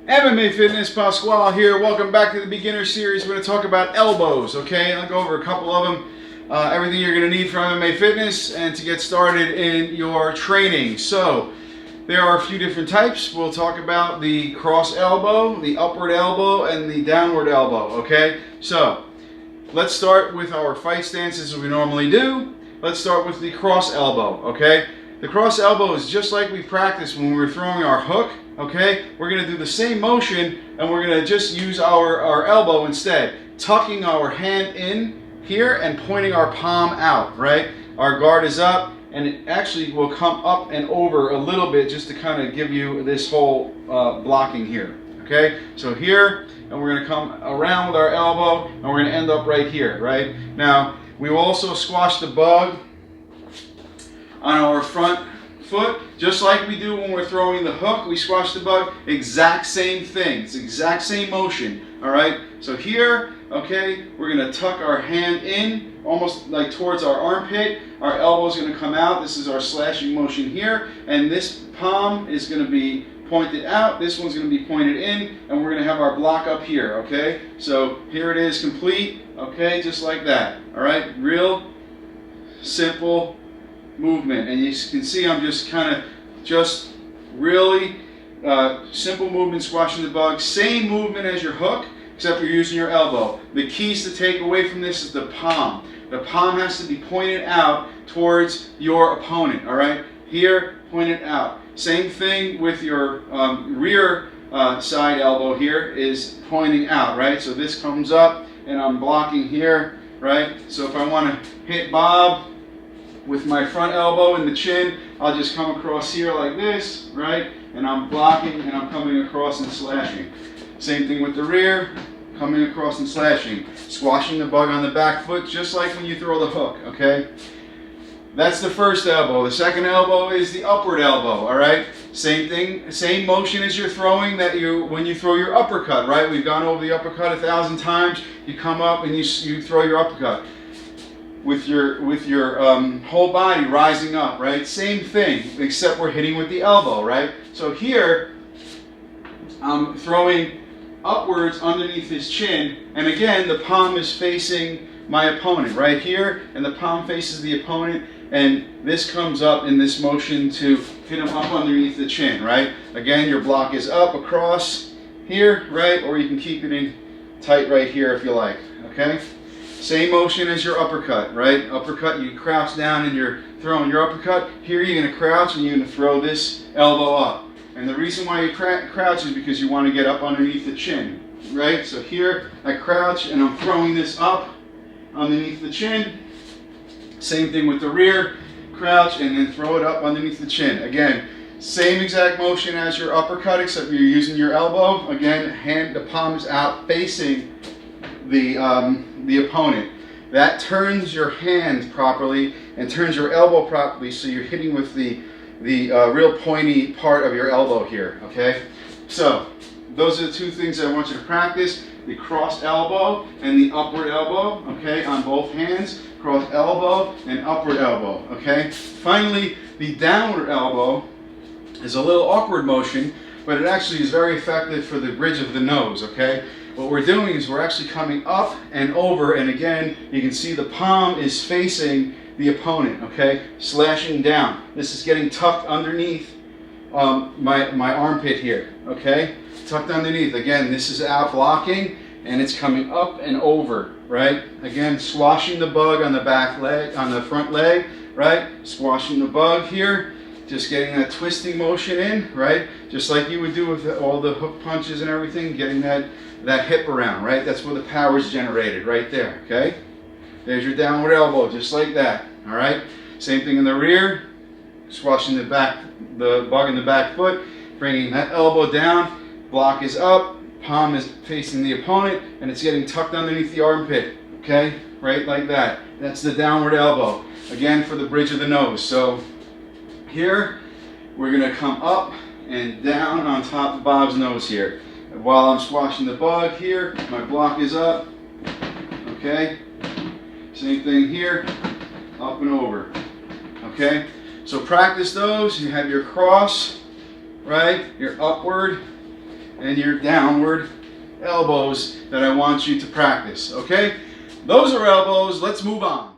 MMA Fitness, Pasquale here. Welcome back to the beginner series. We're going to talk about elbows, okay? I'll go over a couple of them. Everything you're going to need for MMA Fitness and to get started in your training. So, there are a few different types. We'll talk about the cross elbow, the upward elbow, and the downward elbow, okay? So, let's start with our fight stances as we normally do. Let's start with the cross elbow, okay? The cross elbow is just like we practiced when we were throwing our hook, okay? We're going to do the same motion and we're going to just use our elbow instead. Tucking our hand in here and pointing our palm out, right? Our guard is up and it actually will come up and over a little bit just to kind of give you this whole blocking here, okay? So here, and we're going to come around with our elbow and we're going to end up right here, right? Now, we will also squash the bug on our front foot, just like we do when we're throwing the hook. We squash the bug, exact same thing. It's the exact same motion, all right? So here, okay, we're going to tuck our hand in, almost like towards our armpit. Our elbow is going to come out. This is our slashing motion here, and this palm is going to be pointed out. This one's going to be pointed in, and we're going to have our block up here, okay? So here it is complete, okay, just like that, all right? Real simple movement, and you can see I'm just kind of really simple movement, squashing the bug. Same movement as your hook, except you're using your elbow. The keys to take away from this is the palm. The palm has to be pointed out towards your opponent, all right? Here, pointed out. Same thing with your rear side elbow here is pointing out, right? So this comes up and I'm blocking here, right? So if I want to hit Bob with my front elbow and the chin, I'll just come across here like this, right? And I'm blocking and I'm coming across and slashing. Same thing with the rear, coming across and slashing. Squashing the bug on the back foot, just like when you throw the hook, okay? That's the first elbow. The second elbow is the upward elbow, all right? Same thing, same motion as you're throwing when you throw your uppercut, right? We've gone over the uppercut 1,000 times. You come up and you throw your uppercut with your whole body rising up, right? Same thing, except we're hitting with the elbow, right? So here, I'm throwing upwards underneath his chin, and again, the palm is facing my opponent right here, and the palm faces the opponent, and this comes up in this motion to hit him up underneath the chin, right? Again, your block is up across here, right? Or you can keep it in tight right here if you like, okay? Same motion as your uppercut, right? Uppercut, you crouch down and you're throwing your uppercut. Here you're going to crouch and you're going to throw this elbow up. And the reason why you crouch is because you want to get up underneath the chin, right? So here I crouch and I'm throwing this up underneath the chin. Same thing with the rear, crouch and then throw it up underneath the chin. Again, same exact motion as your uppercut, except you're using your elbow. Again, the palm is out facing the opponent. That turns your hand properly and turns your elbow properly, so you're hitting with the real pointy part of your elbow here, okay? So, those are the two things I want you to practice, the cross elbow and the upward elbow, okay, on both hands, cross elbow and upward elbow, okay? Finally, the downward elbow is a little awkward motion, but it actually is very effective for the bridge of the nose, okay? What we're doing is we're actually coming up and over, and again, you can see the palm is facing the opponent, okay? Slashing down. This is getting tucked underneath my armpit here, okay? Tucked underneath. Again, this is out blocking, and it's coming up and over, right? Again, squashing the bug on the back leg, on the front leg, right? Squashing the bug here. Just getting that twisting motion in, right? Just like you would do with all the hook punches and everything, getting that hip around, right? That's where the power is generated, right there, okay? There's your downward elbow, just like that, all right? Same thing in the rear, squashing the bug in the back foot, bringing that elbow down, block is up, palm is facing the opponent, and it's getting tucked underneath the armpit, okay? Right like that. That's the downward elbow. Again, for the bridge of the nose. So, here, we're going to come up and down on top of Bob's nose here. And while I'm squashing the bug here, my block is up. Okay? Same thing here, up and over. Okay? So practice those. You have your cross, right? Your upward, and your downward elbows that I want you to practice, okay? Those are elbows. Let's move on.